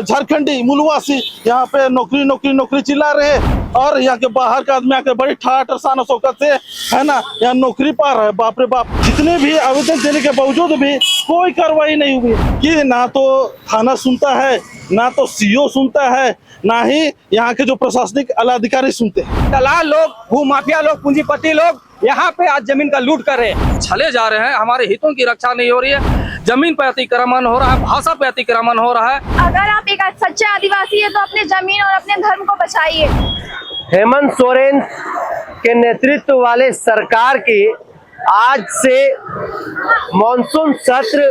झारखंडी मूलवासी यहाँ पे नौकरी नौकरी नौकरी चिल्ला रहे हैं, और यहाँ के बाहर का आदमी आके बड़ी ठाट शान शौकत से है ना यहाँ नौकरी पा रहा है। बाप रे बाप, जितने भी आवेदन देने के बावजूद भी कोई कार्रवाई नहीं हुई कि ना तो थाना सुनता है, ना तो सीओ सुनता है, ना ही यहाँ के जो प्रशासनिक आला अधिकारी सुनते हैं। दलाल लोग, भूमाफिया लोग, पूंजीपति लोग यहाँ पे आज जमीन का लूट कर रहे हैं, छले जा रहे हैं। हमारे हितों की रक्षा नहीं हो रही है, जमीन पे अतिक्रमण हो रहा है, भाषा पे अतिक्रमण हो रहा है। अगर आप एक सच्चे आदिवासी है तो अपने जमीन और अपने धर्म को बचाइए। हेमंत सोरेन के नेतृत्व वाले सरकार की आज से मॉनसून सत्र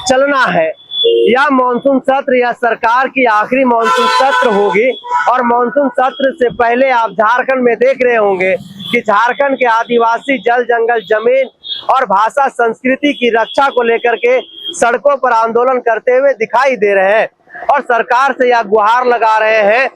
चलना है। यह मॉनसून सत्र या सरकार की आखिरी मॉनसून सत्र होगी, और मॉनसून सत्र से पहले आप झारखंड में देख रहे होंगे कि झारखंड के आदिवासी जल जंगल जमीन और भाषा संस्कृति की रक्षा को लेकर के सड़कों पर आंदोलन करते हुए दिखाई दे रहे हैं, और सरकार से यह गुहार लगा रहे हैं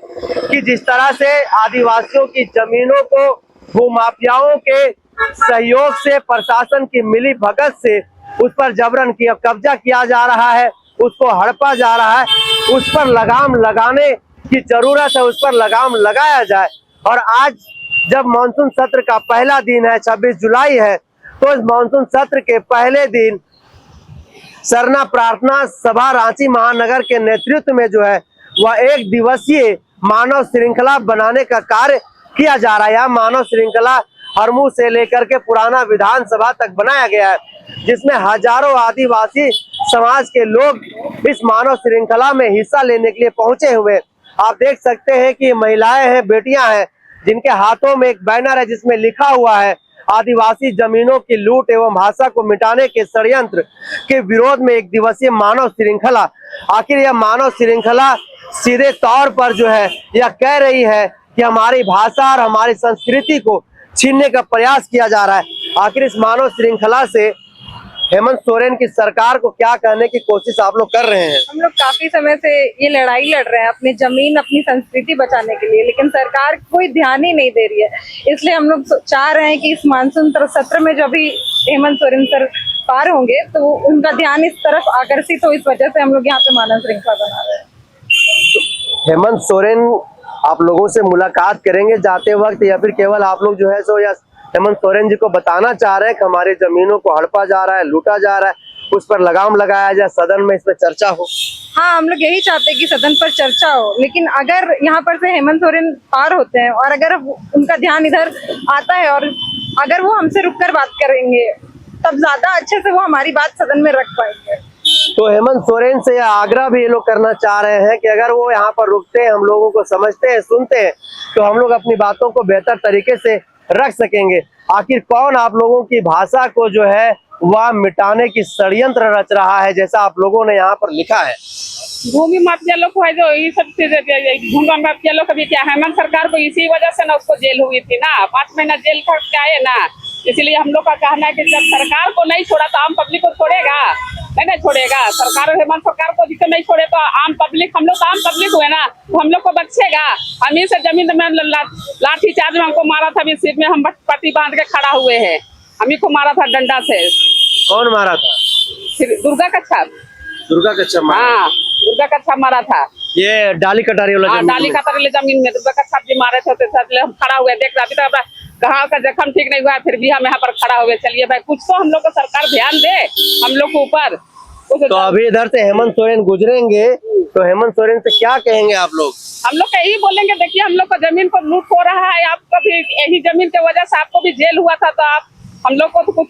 कि जिस तरह से आदिवासियों की जमीनों को भूमाफियाओं के सहयोग से, प्रशासन की मिली भगत से उस पर जबरन कब्जा किया जा रहा है, उसको हड़पा जा रहा है, उस पर लगाम लगाने की जरूरत है, उस पर लगाम लगाया जाए। और आज जब मानसून सत्र का पहला दिन है, 26 जुलाई है, तो इस मानसून सत्र के पहले दिन सरना प्रार्थना सभा रांची महानगर के नेतृत्व में जो है वह एक दिवसीय मानव श्रृंखला बनाने का कार्य किया जा रहा है। यह मानव श्रृंखला हरमू से लेकर के पुराना विधानसभा तक बनाया गया है, जिसमें हजारों आदिवासी समाज के लोग इस मानव श्रृंखला में हिस्सा लेने के लिए पहुंचे हुए। आप देख सकते हैं कि महिलाएं हैं, बेटियां हैं, जिनके हाथों में एक बैनर है जिसमें लिखा हुआ है आदिवासी जमीनों की लूट एवं भाषा को मिटाने के षड्यंत्र के विरोध में एक दिवसीय मानव श्रृंखला। आखिर यह मानव श्रृंखला सीधे तौर पर जो है यह कह रही है कि हमारी भाषा और हमारी संस्कृति को छीनने का प्रयास किया जा रहा है। आखिर इस मानव श्रृंखला से हेमंत सोरेन की सरकार को क्या कहने की कोशिश आप लोग कर रहे हैं? हम लोग काफी समय से ये लड़ाई लड़ रहे हैं अपनी जमीन, अपनी संस्कृति बचाने के लिए, लेकिन सरकार कोई ध्यान ही नहीं दे रही है। इसलिए हम लोग चाह रहे हैं कि इस मानसून सत्र में जो भी हेमंत सोरेन सर पार होंगे तो उनका ध्यान इस तरफ आकर्षित हो, इस वजह से हम लोग यहाँ पे मानव श्रृंखला बना रहे हैं। हेमंत सोरेन आप लोगों से मुलाकात करेंगे जाते वक्त, या फिर केवल आप लोग जो है सो या हेमंत सोरेन जी को बताना चाह रहे हैं कि हमारी जमीनों को हड़पा जा रहा है, लूटा जा रहा है, उस पर लगाम लगाया जाए, सदन में इस पर चर्चा हो? हाँ, हम लोग यही चाहते हैं कि सदन पर चर्चा हो, लेकिन अगर यहाँ पर से हेमंत सोरेन पार होते हैं और अगर उनका ध्यान इधर आता है और अगर वो हमसे रुककर बात करेंगे तब ज्यादा अच्छे से वो हमारी बात सदन में रख पाएंगे। तो हेमंत सोरेन से यह आग्रह भी ये लोग करना चाह रहे हैं कि अगर वो यहाँ पर रुकते हैं, हम लोगों को समझते हैं, सुनते हैं, तो हम लोग अपनी बातों को बेहतर तरीके से रख सकेंगे। आखिर कौन आप लोगों की भाषा को जो है वह मिटाने की षड्यंत्र रच रहा है, जैसा आप लोगों ने यहाँ पर लिखा है? भूमि माफिया लोग है जो ये सब भूमि माफिया लोग अभी क्या हेमंत सरकार को इसी वजह से ना उसको जेल हुई थी ना, 5 महीना जेल खट के आए ना। इसलिए हम लोग का कहना है कि जब सरकार को नहीं छोड़ा तो आम पब्लिक को छोड़ेगा? नहीं छोड़ेगा। सरकार हेमंत सरकार को जिसे नहीं छोड़े तो आम पब्लिक, हम लोग तो आम पब्लिक हुए ना, तो हम लोग को बख्शेगा? हम ही से जमीन में लाठी चार्ज में हमको मारा था, अभी सिर में हम पट्टी बांध के खड़ा हुए हैं, हम ही को मारा था डंडा से। कौन मारा था? दुर्गा कच्छप। दुर्गा कच्छप? हाँ, दुर्गा कच्छप मारा था। ये डाली कटारी वाला? डाली कटारी वाले जमीन में दुर्गा कच्छप जी मारे थे, हम खड़ा हुए देख रहे। अभी तक कहाँ का जख्म ठीक नहीं हुआ, फिर भी हम यहाँ पर खड़ा हुए। चलिए भाई, कुछ तो हम लोग को सरकार ध्यान दे हम लोग के ऊपर। तो अभी इधर से हेमंत सोरेन गुजरेंगे तो हेमंत सोरेन से क्या कहेंगे आप लोग? हम लोग यही बोलेंगे, देखिए हम लोग को जमीन को लूट हो रहा है, आपको भी यही जमीन की वजह से आपको भी जेल हुआ था, तो आप हम लोग को तो कुछ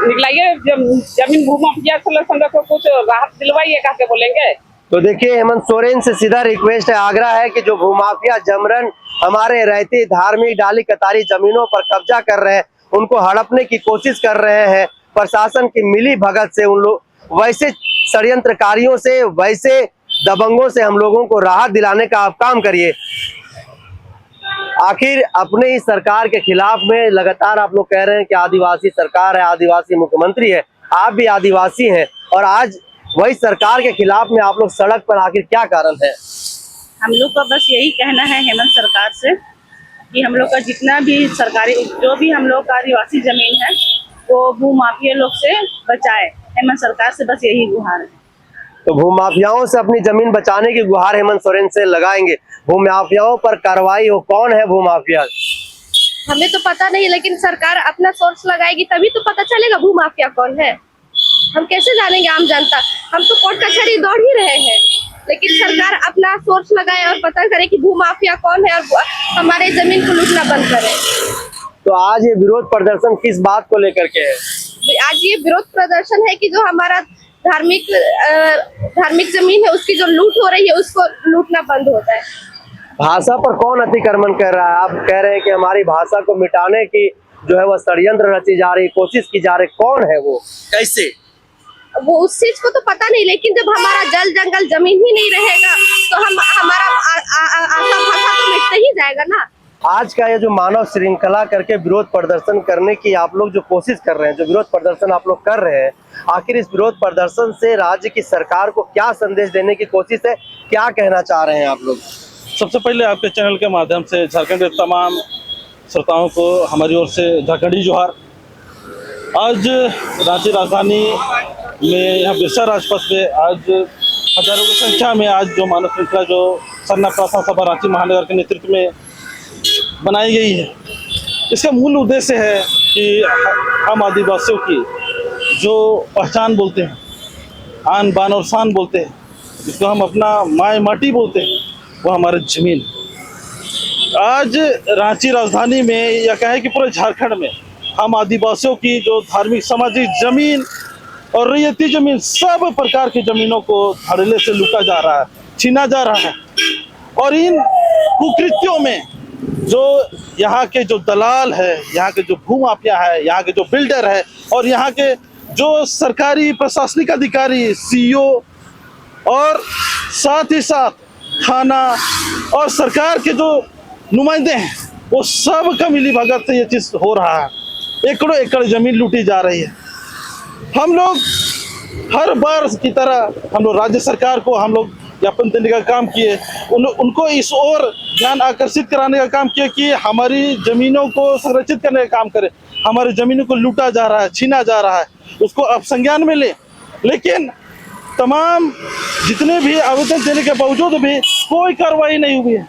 निकलाइए, जमीन भूमाफिया को कुछ राहत दिलवाइए, कहा के बोलेंगे। तो देखिए, हेमंत सोरेन से सीधा रिक्वेस्ट है, आग्रह है कि जो भूमाफिया जमरन हमारे रहती धार्मिक डाली कतारी जमीनों पर कब्जा कर रहे हैं, उनको हड़पने की कोशिश कर रहे हैं, प्रशासन की मिली भगत से, उन लोग वैसे षड्यंत्रकारियों से, वैसे दबंगों से हम लोगों को राहत दिलाने का आप काम करिए। आखिर अपने ही सरकार के खिलाफ में लगातार आप लोग कह रहे हैं कि आदिवासी सरकार है, आदिवासी मुख्यमंत्री है, आप भी आदिवासी हैं, और आज वही सरकार के खिलाफ में आप लोग सड़क पर, आखिर क्या कारण है? हम लोग का बस यही कहना है हेमंत सरकार से कि हम लोग का जितना भी सरकारी जो भी हम लोग का आदिवासी जमीन है वो भूमाफिया लोग से बचाए। हेमंत सरकार से बस यही गुहार है। तो भूमाफियाओं से अपनी जमीन बचाने की गुहार हेमंत सोरेन से लगाएंगे। भूमाफियाओं पर कार्रवाई हो, कौन है भूमाफिया? हमें तो पता नहीं, लेकिन सरकार अपना सोर्स लगाएगी तभी तो पता चलेगा भूमाफिया कौन है। हम कैसे जानेंगे आम जनता? हम तो कोर्ट कचहरी दौड़ ही रहे हैं, लेकिन सरकार अपना सोर्स लगाए और पता करे कि भूमाफिया कौन है और हमारे जमीन को लूटना बंद करे। तो आज ये विरोध प्रदर्शन किस बात को लेकर के है? आज ये विरोध प्रदर्शन है कि जो हमारा धार्मिक जमीन है उसकी जो लूट हो रही है उसको लूटना बंद होता है। भाषा पर कौन अतिक्रमण कर रहा है? आप कह रहे हैं कि हमारी भाषा को मिटाने की जो है वह षड्यंत्र रची जा रही, कोशिश की जा रही, कौन है वो, कैसे? वो उस चीज को तो पता नहीं, लेकिन जब हमारा जल जंगल जमीन ही नहीं रहेगा तो हमारा आशा भाषा तो मिटते ही जाएगा ना। आज का ये जो मानव श्रृंखला करके विरोध प्रदर्शन करने की आप लोग जो कोशिश कर रहे हैं, जो विरोध प्रदर्शन आप लोग कर रहे हैं, आखिर इस विरोध प्रदर्शन से राज्य की सरकार को क्या संदेश देने की कोशिश है, क्या कहना चाह रहे हैं आप लोग? सबसे पहले आपके चैनल के माध्यम से झारखंड के तमाम श्रोताओं को हमारी ओर से झारखंडी जोहार। आज रांची राजधानी में यहाँ बिरसा राजपथ पे आज हजारों की संख्या में आज जो मानव श्रृंखला जो सरना प्रार्थना सभा रांची महानगर के नेतृत्व में बनाई गई है, इसका मूल उद्देश्य है कि हम आदिवासियों की जो पहचान बोलते हैं, आन बान और शान बोलते हैं, जिसको हम अपना माय माटी बोलते हैं, वो हमारी जमीन। आज रांची राजधानी में या कहें कि पूरे झारखंड में हम आदिवासियों की जो धार्मिक सामाजिक जमीन और रैयती जमीन, सब प्रकार की जमीनों को धड़ल्ले से लूटा जा रहा है, छीना जा रहा है। और इन कुकृत्यों में जो यहाँ के जो दलाल है, यहाँ के जो भूमाफिया है, यहाँ के जो बिल्डर है और यहाँ के जो सरकारी प्रशासनिक अधिकारी, सीईओ और साथ ही साथ थाना और सरकार के जो नुमाइंदे हैं, वो सब का मिली भगत से ये चीज हो रहा है। एकड़ों एकड़ जमीन लूटी जा रही है। हम लोग हर बार की तरह हम लोग राज्य सरकार को हम लोग ज्ञापन देने का काम किए, उनको इस ओर ध्यान आकर्षित कराने का काम किया कि हमारी जमीनों को संरक्षित करने का काम करें। हमारी जमीनों को लूटा जा रहा है, छीना जा रहा है, उसको अब संज्ञान में ले। लेकिन तमाम जितने भी आवेदन देने के बावजूद भी कोई कार्रवाई नहीं हुई है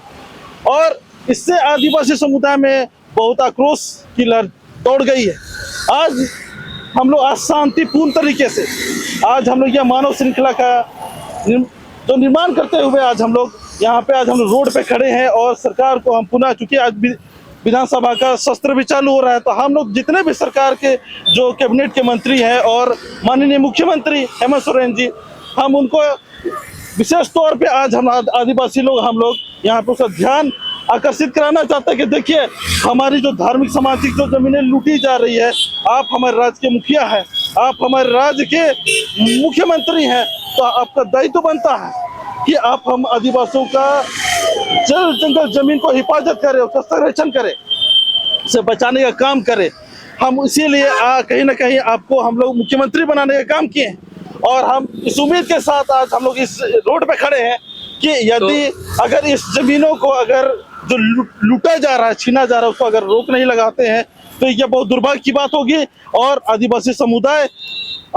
और इससे आदिवासी समुदाय में बहुत आक्रोश की लहर दौड़ गई है। आज हम लोग शांतिपूर्ण तरीके से आज हम लोग यह मानव श्रृंखला का जो निर्माण करते हुए आज हम लोग यहाँ पे आज हम लोग रोड पे खड़े हैं और सरकार को हम पुनः, चूंकि आज विधानसभा का सत्र भी चालू हो रहा है, तो हम लोग जितने भी सरकार के जो कैबिनेट के मंत्री हैं और माननीय मुख्यमंत्री हेमंत सोरेन जी, हम उनको विशेष तौर पे आज हम आदिवासी लोग हम लोग यहाँ पे उसका ध्यान आकर्षित कराना चाहते हैं कि देखिए हमारी जो धार्मिक सामाजिक जो जमीनें लूटी जा रही है, आप हमारे राज्य के मुखिया हैं, आप हमारे राज्य के मुख्यमंत्री हैं, तो आपका दायित्व बनता है कि आप हम आदिवासियों का जल जंगल जमीन को हिफाजत करें, उसका संरक्षण करें, उसे बचाने का काम करें। हम इसीलिए कहीं ना कहीं आपको हम लोग मुख्यमंत्री बनाने का काम किए और हम इस उम्मीद के साथ आज हम लोग इस रोड पे खड़े हैं कि यदि अगर इस जमीनों को अगर जो लूटा जा रहा है, छीना जा रहा है, उसको अगर रोक नहीं लगाते हैं तो यह बहुत दुर्भाग्य की बात होगी और आदिवासी समुदाय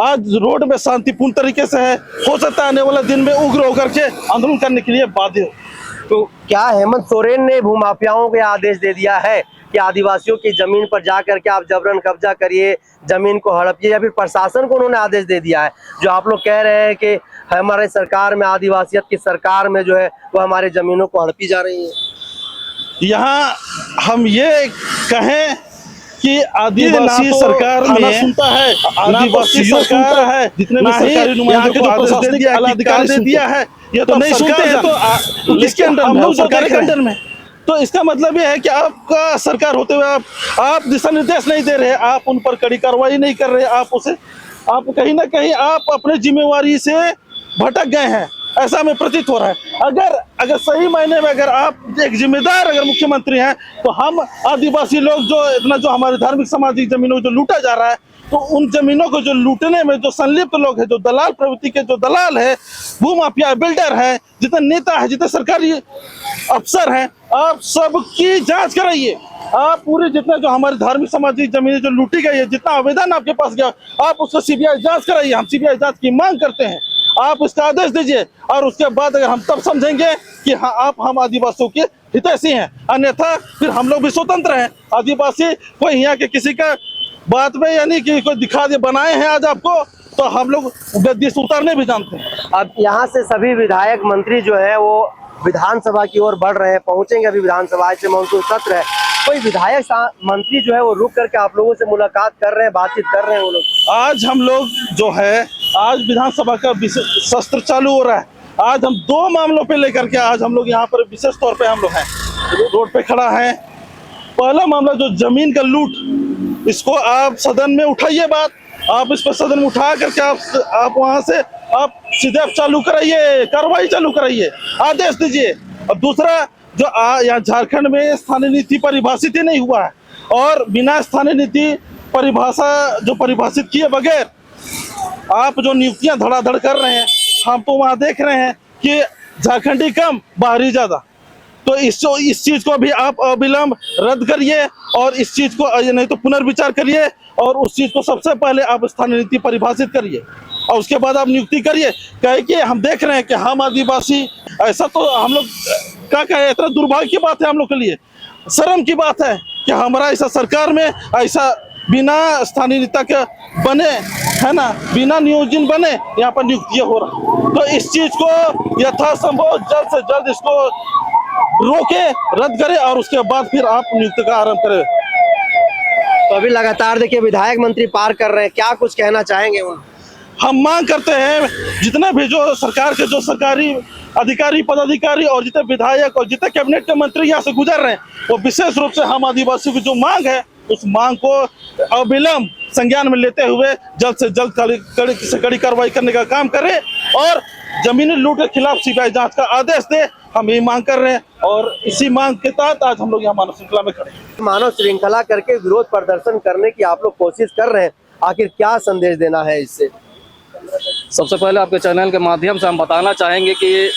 आज रोड में शांतिपूर्ण तरीके से है, हो सकता है आने वाला दिन में उग्र होकर के आंदोलन करने के लिए बाध्य हो। तो क्या हेमंत सोरेन ने भूमाफियाओं को आदेश दे दिया है कि आदिवासियों की जमीन पर जाकर के आप जबरन कब्जा करिए, जमीन को हड़पिए, या फिर प्रशासन को उन्होंने आदेश दे दिया है? जो आप लोग कह रहे हैं कि हमारे सरकार में, आदिवासियत की सरकार में जो है वो हमारे जमीनों को हड़पी जा रही है। यहाँ हम ये कहें कि आदिवासी सरकार में सुनता है, आदिवासी सरकार है, जितने भी सरकारी नुमाइंदों को प्रशासनिक अधिकारी दे दिया है, ये तो नहीं सुनते हैं। तो किसके अंडर में? सरकार के अंडर में। तो इसका मतलब ये है कि आपका सरकार होते हुए आप दिशा निर्देश नहीं दे रहे, आप उन पर कड़ी कार्रवाई नहीं कर रहे, आप कहीं ना कहीं आप अपने जिम्मेवारी से भटक गए हैं, ऐसा हमें प्रतीत हो रहा है। अगर सही मायने में अगर आप एक जिम्मेदार अगर मुख्यमंत्री हैं तो हम आदिवासी लोग जो हमारे धार्मिक सामाजिक जमीनों को जो लूटा जा रहा है, तो उन जमीनों को जो लूटने में जो संलिप्त लोग हैं, जो दलाल प्रवृत्ति के जो दलाल है, भूमाफिया बिल्डर है, जितने नेता है, जितने सरकारी अफसर हैं, आप सबकी जांच कराइए। आप पूरे जितना जो हमारी धार्मिक सामाजिक जमीनें जो लूटी गई है, जितना आवेदन आपके पास गया, आप उसका सीबीआई जांच कराइए। हम सीबीआई जांच की मांग करते हैं। आप इसका आदेश दीजिए, और उसके बाद अगर हम तब समझेंगे कि हाँ आप हम आदिवासियों के हितैषी हैं, अन्यथा फिर हम लोग भी स्वतंत्र हैं। आदिवासी कोई यहाँ के किसी का बात में यानी कि कोई दिखा दे बनाए हैं आज आपको, तो हम लोग गद्दी से उतारने भी जानते हैं। अब यहाँ से सभी विधायक मंत्री जो है वो विधानसभा की ओर बढ़ रहे हैं, पहुंचेंगे अभी विधानसभा से, मानसून सत्र है। कोई विधायक मंत्री जो है वो रुक करके आप लोगों से मुलाकात कर रहे हैं, बातचीत कर रहे हैं वो लोग? आज हम लोग जो है आज विधानसभा का सत्र चालू हो रहा है। आज हम 2 मामलों पे लेकर के आज हम लोग यहाँ पर विशेष तौर पे हम लोग हैं, रोड पे खड़ा है। पहला मामला जो जमीन का लूट, इसको आप सदन में उठाइए बात, आप इस पर सदन में उठा करके आप वहां से आप सीधे चालू कराइए, कार्रवाई चालू कराइए, आदेश दीजिए। और दूसरा जो यहाँ झारखंड में स्थानीय नीति परिभाषित ही नहीं हुआ है, और बिना स्थानीय नीति परिभाषा जो परिभाषित किए बगैर आप जो नियुक्तियां धड़ाधड़ कर रहे हैं, हम तो वहां देख रहे हैं कि झारखंडी कम बाहरी ज्यादा। तो इस चीज को भी आप अविलंब रद्द करिए, और इस चीज को नहीं तो पुनर्विचार करिए, और उस चीज को सबसे पहले आप स्थानीय नीति परिभाषित करिए, और उसके बाद आप नियुक्ति करिए। कहे कि हम देख रहे हैं कि हम आदिवासी, ऐसा तो हम लोग क्या कहे, इतना दुर्भाग्य की बात है हम लोग के लिए, शर्म की बात है कि हमारा ऐसा सरकार में ऐसा बिना स्थानीय नेता के बने, है ना, बिना नियोजन बने यहाँ पर नियुक्तियां हो रहा। तो इस चीज को यथासंभव जल्द से जल्द इसको रोके, रद्द करे, और उसके बाद फिर आप नियुक्ति का आरंभ करें। तो अभी लगातार देखिए विधायक मंत्री पार कर रहे हैं, क्या कुछ कहना चाहेंगे वो? हम मांग करते हैं जितने भी जो सरकार के जो सरकारी अधिकारी पदाधिकारी और जितने विधायक और जितने कैबिनेट के मंत्री यहाँ से गुजर रहे हैं, वो विशेष रूप से हम आदिवासियों की जो मांग है उस मांग को अविलंब संज्ञान में लेते हुए जल्द से जल्द कड़ी से कड़ी कार्रवाई करने का काम करें, और जमीनी लूट के खिलाफ सीबीआई जांच का आदेश दे। हम यही मांग कर रहे हैं, और इसी मांग के तहत आज हम लोग यहाँ मानव श्रृंखला में खड़े हैं। मानव श्रृंखला करके विरोध प्रदर्शन करने की आप लोग कोशिश कर रहे हैं, आखिर क्या संदेश देना है इससे? सबसे पहले आपके चैनल के माध्यम से हम बताना चाहेंगे कि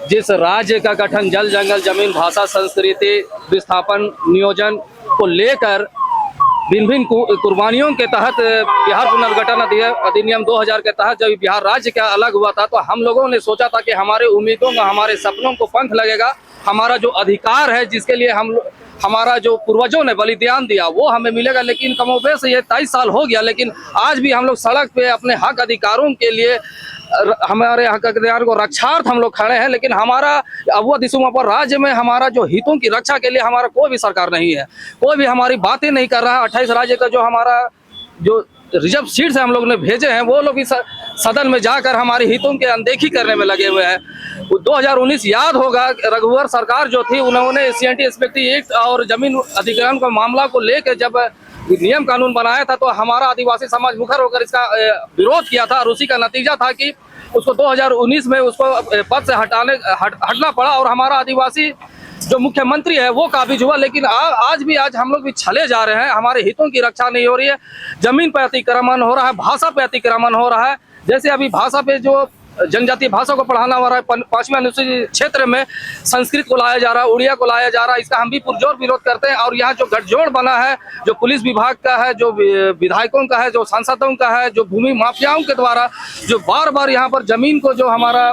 जिस राज्य का गठन जल जंगल जमीन भाषा संस्कृति विस्थापन नियोजन को लेकर भिन्न भिन्न कुर्बानियों के तहत बिहार पुनर्गठन अधिनियम 2000 के तहत जब बिहार राज्य का अलग हुआ था, तो हम लोगों ने सोचा था कि हमारे उम्मीदों का, हमारे सपनों को पंख लगेगा, हमारा जो अधिकार है जिसके लिए हमारा जो पूर्वजों ने बलिदान दिया वो हमें मिलेगा। लेकिन कमोबेश ये 23 साल हो गया, लेकिन आज भी हम लोग सड़क पे अपने हक अधिकारों के लिए, हमारे हक अधिकार को रक्षार्थ हम लोग खड़े हैं। लेकिन हमारा अवध दिसुमापुर राज्य में हमारा जो हितों की रक्षा के लिए हमारा कोई भी सरकार नहीं है, कोई भी हमारी बातें नहीं कर रहा है। 28 राज्य का जो हमारा जो रिजर्व सीट से हम लोग ने भेजे हैं, वो लोग भी सदन में जाकर हमारे हितों के अनदेखी करने में लगे हुए हैं। 2019 याद होगा, रघुवर सरकार जो थी उन्होंने CNT इंस्पेक्टी एक्ट और जमीन अधिग्रहण का मामला को लेकर जब नियम कानून बनाया था, तो हमारा आदिवासी समाज मुखर होकर इसका विरोध किया था, और उसी का नतीजा था कि उसको 2019 में उसको पद से हटना पड़ा, और हमारा आदिवासी जो मुख्यमंत्री है वो काबिज हुआ। लेकिन आज हम लोग भी छले जा रहे हैं, हमारे हितों की रक्षा नहीं हो रही है, जमीन पे अतिक्रमण हो रहा है, भाषा पे अतिक्रमण हो रहा है। जैसे अभी भाषा पे जो जनजातीय भाषा को पढ़ाना हो रहा है, 5वें अनुसूचित क्षेत्र में संस्कृत को लाया जा रहा है, उड़िया को लाया जा रहा है, इसका हम भी पुरजोर विरोध करते हैं। और यहाँ जो गठजोड़ बना है, जो पुलिस विभाग का है, जो विधायकों का है, जो सांसदों का है, जो भूमि माफियाओं के द्वारा जो बार बार यहाँ पर जमीन को जो हमारा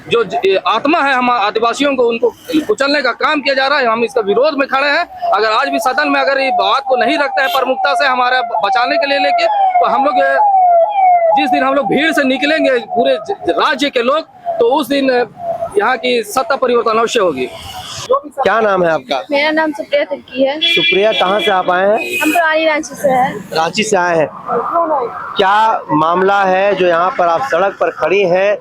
जो आत्मा है हम आदिवासियों को उनको कुचलने का काम किया जा रहा है, हम इसका विरोध में खड़े हैं। अगर आज भी सदन में अगर ये बात को नहीं रखते हैं प्रमुखता से हमारे बचाने के लिए लेके, तो हम लोग जिस दिन हम लोग भीड़ से निकलेंगे पूरे राज्य के लोग, तो उस दिन यहाँ की सत्ता परिवर्तन अवश्य होगी। क्या नाम है आपका? मेरा नाम सुप्रिया तिर्की है। सुप्रिया, कहाँ से आप आए हैं? हम पुरानी रांची से हैं। रांची से आए हैं। क्या मामला है जो यहाँ पर आप सड़क पर खड़ी हैं?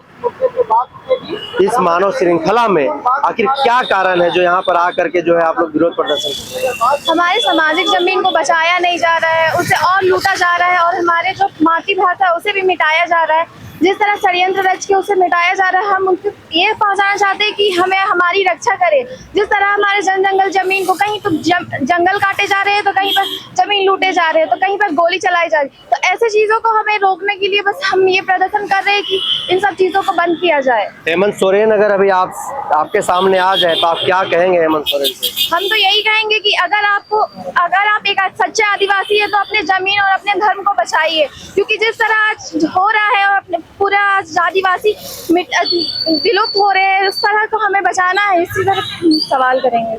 इस मानव श्रृंखला में आखिर क्या कारण है जो यहाँ पर आकर के जो है आप लोग विरोध प्रदर्शन कर रहे हैं? हमारे सामाजिक जमीन को बचाया नहीं जा रहा है, उसे और लूटा जा रहा है, और हमारे जो मातृभाषा है उसे भी मिटाया जा रहा है। जिस तरह षड्यंत्र रच के उसे मिटाया जा रहा है, हम उनको ये पहुंचाना चाहते हैं कि हमें हमारी रक्षा करें। जिस तरह हमारे जंगल जमीन को कहीं तो जंगल काटे जा रहे हैं, तो कहीं पर जमीन लूटे जा रहे हैं, तो कहीं पर गोली चलाई जा रही है। तो ऐसे चीजों को हमें रोकने के लिए बस हम ये प्रदर्शन कर रहे हैं कि इन सब चीजों को बंद किया जाए। हेमंत सोरेन अगर अभी आपके सामने आ जाए तो आप क्या कहेंगे हेमंत सोरेन से? हम तो यही कहेंगे कि अगर आप एक सच्चे आदिवासी है तो अपने जमीन और अपने धर्म को बचाइए, क्योंकि जिस तरह आज हो रहा है और अपने पूरा आदिवासी विलुप्त हो रहे हैं, उस तरह को हमें बचाना है, इसी तरह सवाल करेंगे।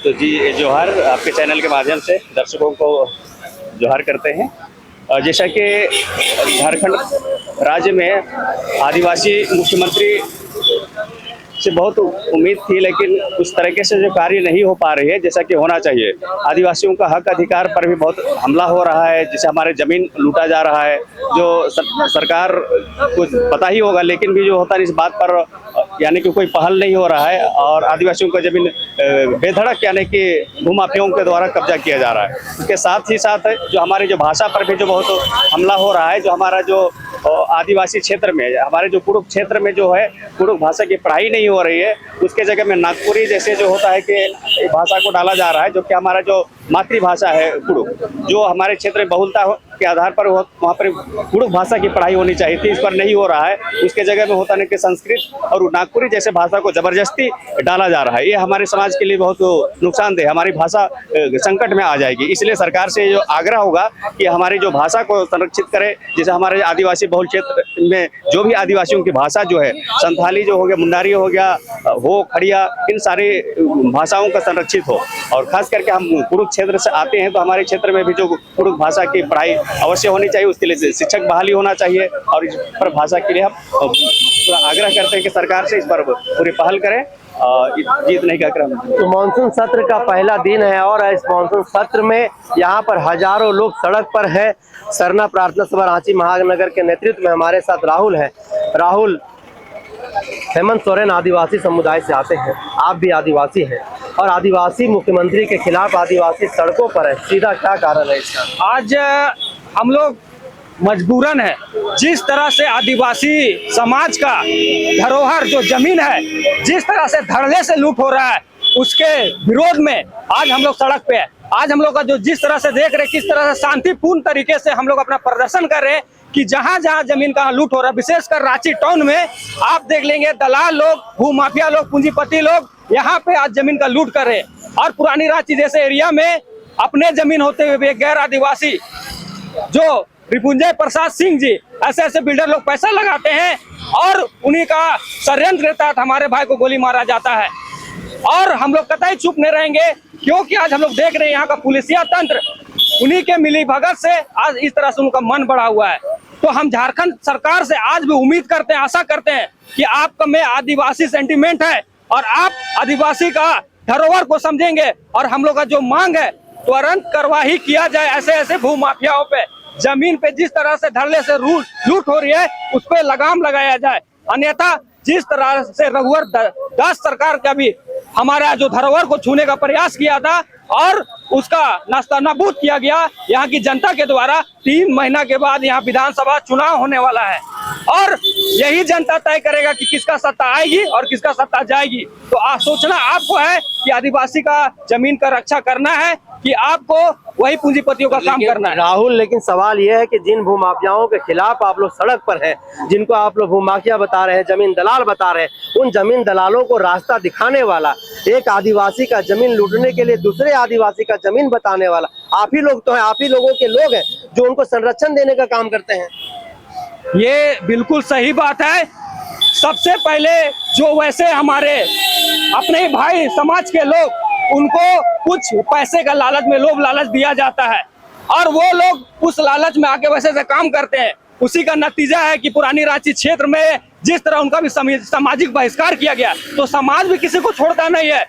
तो जी जोहार, आपके चैनल के माध्यम से दर्शकों को जोहार करते हैं। जैसा कि झारखंड राज्य में आदिवासी मुख्यमंत्री से बहुत उम्मीद थी, लेकिन उस तरीके से जो कार्य नहीं हो पा रही है जैसा कि होना चाहिए। आदिवासियों का हक अधिकार पर भी बहुत हमला हो रहा है, जैसे हमारे ज़मीन लूटा जा रहा है, जो सरकार को पता ही होगा, लेकिन भी जो होता है इस बात पर यानी कि कोई पहल नहीं हो रहा है और आदिवासियों का ज़मीन बेधड़क यानी कि भूमाफियों के द्वारा कब्जा किया जा रहा है। उसके साथ ही साथ जो हमारी जो भाषा पर भी जो बहुत हमला हो रहा है, जो हमारा जो आदिवासी क्षेत्र में, हमारे जो कुड़ुक क्षेत्र में जो है कुड़ुक भाषा की पढ़ाई नहीं हो रही है, उसके जगह में नागपुरी जैसे जो होता है कि भाषा को डाला जा रहा है, जो कि हमारा जो मातृभाषा है कुड़ुक, जो हमारे क्षेत्र में बहुलता के आधार पर वहाँ पर कुड़ुक भाषा की पढ़ाई होनी चाहिए थी, इस पर नहीं हो रहा है। उसके जगह में होता नहीं कि संस्कृत और नागपुरी जैसे भाषा को जबरदस्ती डाला जा रहा है। ये हमारे समाज के लिए बहुत नुकसानदेह, हमारी भाषा संकट में आ जाएगी। इसलिए सरकार से जो आग्रह होगा कि हमारी जो भाषा को संरक्षित करे, जैसे हमारे आदिवासी बहुल क्षेत्र में जो भी आदिवासियों की भाषा जो है, संथाली जो हो गया, मुंडारी हो गया, हो खड़िया, इन सारी भाषाओं का संरक्षित हो। और खास करके हम कुड़ुक क्षेत्र से आते हैं तो हमारे क्षेत्र में भी जो कुड़ुक भाषा की पढ़ाई अवश्य होनी चाहिए, उसके लिए शिक्षक बहाली होना चाहिए। और इस पर भाषा के लिए हम पूरा आग्रह करते हैं कि सरकार से इस पर पूरी पहल करें। जीत नहीं का क्रम। तो मानसून सत्र का पहला दिन है और इस मानसून सत्र में यहाँ पर हजारों लोग सड़क पर है। सरना प्रार्थना सभा रांची महानगर के नेतृत्व में हमारे साथ राहुल है। राहुल, हेमंत सोरेन आदिवासी समुदाय से आते हैं, आप भी आदिवासी हैं और आदिवासी मुख्यमंत्री के खिलाफ आदिवासी सड़कों पर है, सीधा क्या कारण है इसका? आज हम लोग मजबूरन है, जिस तरह से आदिवासी समाज का धरोहर जो जमीन है जिस तरह से धड़ल्ले से लूट हो रहा है, उसके विरोध में आज हम लोग सड़क पे है। आज हम लोग का जो जिस तरह से देख रहे, किस तरह से शांतिपूर्ण तरीके से हम लोग अपना प्रदर्शन कर रहे हैं कि जहां जहां जमीन का लूट हो रहा है, विशेषकर रांची टाउन में आप देख लेंगे दलाल लोग, भूमाफिया लोग, पूंजीपति लोग यहाँ पे आज जमीन का लूट कर रहे हैं। और पुरानी रांची जैसे एरिया में अपने जमीन होते हुए भी गैर आदिवासी जो रिपुंजय प्रसाद सिंह जी, ऐसे ऐसे बिल्डर लोग पैसा लगाते हैं और उन्हीं का षड्यंत्र के तहत हमारे भाई को गोली मारा जाता है। और हम लोग कतई चुप नहीं रहेंगे, क्योंकि आज हम लोग देख रहे हैं यहाँ का पुलिसिया तंत्र उन्हीं के मिली भगत से आज इस तरह से उनका मन बढ़ा हुआ है। तो हम झारखंड सरकार से आज भी उम्मीद करते हैं, आशा करते हैं कि आपका में आदिवासी सेंटिमेंट है और आप आदिवासी का धरोहर को समझेंगे और हम लोग का जो मांग है तुरंत कार्रवाई किया जाए। ऐसे ऐसे भूमाफियाओं पे, जमीन पे जिस तरह से धड़ल्ले से लूट हो रही है, उस पर लगाम लगाया जाए। अन्यथा जिस तरह से रघुवर दास सरकार का भी हमारा जो धरोहर को छूने का प्रयास किया था और उसका नास्तनाबूद किया गया यहाँ की जनता के द्वारा, 3 महीना के बाद यहाँ विधानसभा चुनाव होने वाला है और यही जनता तय करेगा कि किसका सत्ता आएगी और किसका सत्ता जाएगी। तो सोचना आपको है कि आदिवासी का जमीन का रक्षा करना है कि आपको वही पूंजीपतियों का काम करना है। राहुल, लेकिन सवाल यह है कि जिन भूमाफियाओं के खिलाफ आप लोग सड़क पर हैं, जिनको आप लोग भूमाफिया बता रहे हैं, जमीन दलाल बता रहे हैं, उन जमीन दलालों को रास्ता दिखाने वाला, एक आदिवासी का जमीन लूटने के लिए दूसरे आदिवासी का जमीन बताने वाला आप ही लोग तो हैं, आप ही लोगों के लोग हैं जो उनको संरक्षण देने का काम करते हैं। ये बिल्कुल सही बात है। सबसे पहले जो वैसे हमारे अपने भाई समाज के लोग, उनको कुछ पैसे का लालच में लोभ लालच दिया जाता है और वो लोग उस लालच में आके वैसे से काम करते हैं। उसी का नतीजा है कि पुरानी रांची क्षेत्र में जिस तरह उनका भी सामाजिक बहिष्कार किया गया, तो समाज भी किसी को छोड़ता नहीं है।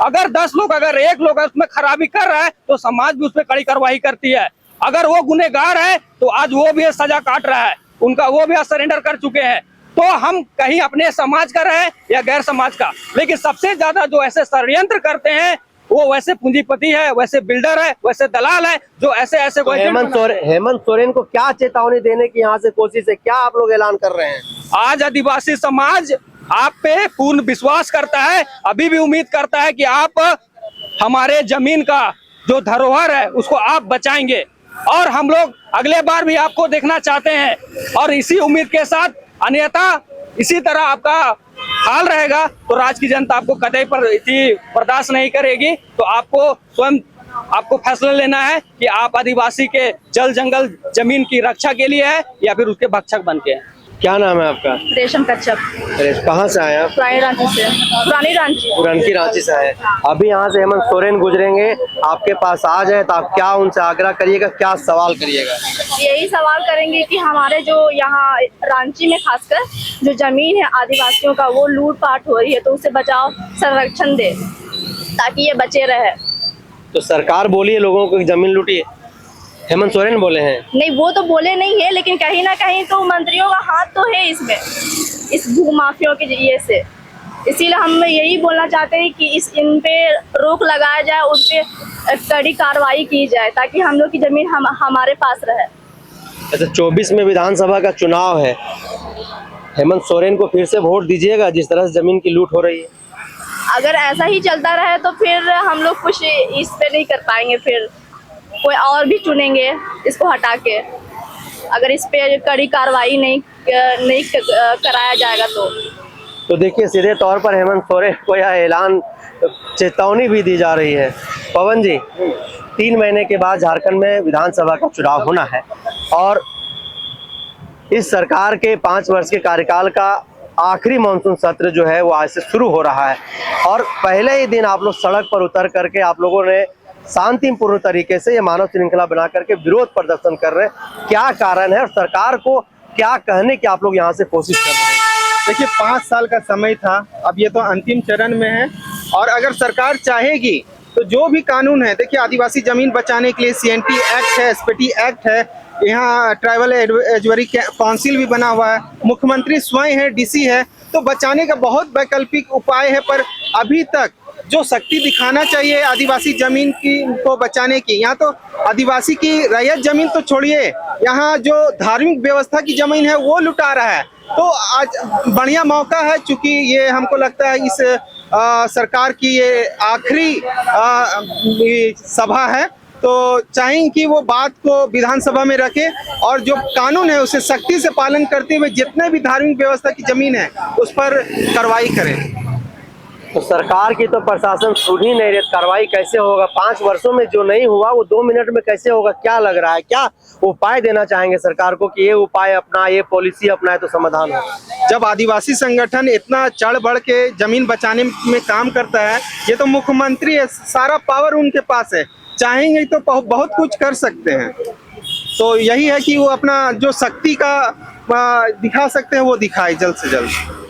अगर 10 लोग, अगर 1 लोग उसमें खराबी कर रहा है तो समाज भी उस पर कड़ी कार्रवाई करती है। अगर वो गुनहगार है तो आज वो भी सजा काट रहा है, उनका वो भी सरेंडर कर चुके हैं। तो हम कहीं अपने समाज का रहे या गैर समाज का, लेकिन सबसे ज्यादा जो ऐसे षड्यंत्र करते हैं वो वैसे पूंजीपति है, वैसे बिल्डर है, वैसे दलाल है जो ऐसे ऐसे तो हेमंत सोरेन को क्या चेतावनी देने की यहाँ से कोशिश है, क्या आप लोग ऐलान कर रहे हैं? आज आदिवासी समाज आप पे पूर्ण विश्वास करता है, अभी भी उम्मीद करता है कि आप हमारे जमीन का जो धरोहर है उसको आप बचाएंगे और हम लोग अगले बार भी आपको देखना चाहते हैं और इसी उम्मीद के साथ। अन्यथा इसी तरह आपका हाल रहेगा तो राज्य की जनता आपको कतई बर्दाश्त नहीं करेगी। तो आपको स्वयं आपको फैसला लेना है कि आप आदिवासी के जल जंगल जमीन की रक्षा के लिए है या फिर उसके भक्षक बन के हैं। क्या नाम है आपका? रेशम कच्छप, अरे कहाँ से आए आप? पुरानी रांची से। पुरानी रांची। पुरानी रांची से आए। अभी यहाँ से हेमंत सोरेन गुजरेंगे, आपके पास आ जाए तो आप क्या उनसे आग्रह करिएगा, क्या सवाल करिएगा? यही सवाल करेंगे कि हमारे जो यहाँ रांची में खासकर जो जमीन है आदिवासियों का वो लूट पाट हो रही है, तो उसे बचाओ, संरक्षण दे ताकि ये बचे रहे। तो सरकार बोली है लोगों को जमीन लूटी है, हेमंत सोरेन बोले हैं? नहीं, वो तो बोले नहीं है, लेकिन कहीं ना कहीं तो मंत्रियों का हाथ तो है इसमें, इस भूमाफियों के जरिए से। इसीलिए हम यही बोलना चाहते हैं कि इन पे रोक लगाया जाए, उन पे कड़ी कार्रवाई की जाए ताकि हम लोग की जमीन हमारे पास रहे। अच्छा, 24 में विधानसभा का चुनाव है, हेमंत सोरेन को फिर से वोट दीजिएगा जिस तरह से जमीन की लूट हो रही है? अगर ऐसा ही चलता रहे तो फिर हम लोग कुछ इस पे नहीं कर पाएंगे, फिर कोई और भी चुनेंगे इसको हटा के, अगर इस पे कड़ी कार्रवाई नहीं कराया जाएगा तो देखिए सीधे तौर पर हेमंत सोरेन को यह ऐलान, चेतावनी भी दी जा रही है। पवन जी, 3 महीने के बाद झारखंड में विधानसभा का चुनाव होना है और इस सरकार के 5 वर्ष के कार्यकाल का आखिरी मानसून सत्र जो है वो आज से शुरू हो रहा है और पहले ही दिन आप लोग सड़क पर उतर करके आप लोगों ने शांतिपूर्ण तरीके से ये मानव श्रृंखला बना करके विरोध प्रदर्शन कर रहे हैं। क्या कारण है और सरकार को क्या कहने की आप लोग यहाँ से कोशिश कर रहे हैं? देखिए, 5 साल का समय था, अब ये तो अंतिम चरण में है और अगर सरकार चाहेगी तो जो भी कानून है, देखिए आदिवासी जमीन बचाने के लिए CNT एक्ट है, SPT एक्ट है, यहाँ ट्राइबल एडवाइजरी काउंसिल भी बना हुआ है, मुख्यमंत्री स्वयं है, DC है, तो बचाने का बहुत वैकल्पिक उपाय है। पर अभी तक जो शक्ति दिखाना चाहिए आदिवासी जमीन की को बचाने की, यहाँ तो आदिवासी की रैयत जमीन तो छोड़िए, यहाँ जो धार्मिक व्यवस्था की जमीन है वो लुटा रहा है। तो आज बढ़िया मौका है, चूंकि ये हमको लगता है इस सरकार की ये आखिरी सभा है, तो चाहेंगे कि वो बात को विधानसभा में रखे और जो कानून है उसे सख्ती से पालन करते हुए जितने भी धार्मिक व्यवस्था की जमीन है उस पर कार्रवाई करें। तो सरकार की तो प्रशासन सुन ही नहीं रही, कार्रवाई कैसे होगा? 5 वर्षों में जो नहीं हुआ वो 2 मिनट में कैसे होगा? क्या लग रहा है, क्या उपाय देना चाहेंगे सरकार को कि ये उपाय अपना, ये पॉलिसी अपनाए तो समाधान हो? जब आदिवासी संगठन इतना चढ़ बढ़ के जमीन बचाने में काम करता है, ये तो मुख्यमंत्री है, सारा पावर उनके पास है, चाहेंगे तो बहुत कुछ कर सकते हैं। तो यही है कि वो अपना जो शक्ति का दिखा सकते हैं वो दिखाए जल्द से जल्द।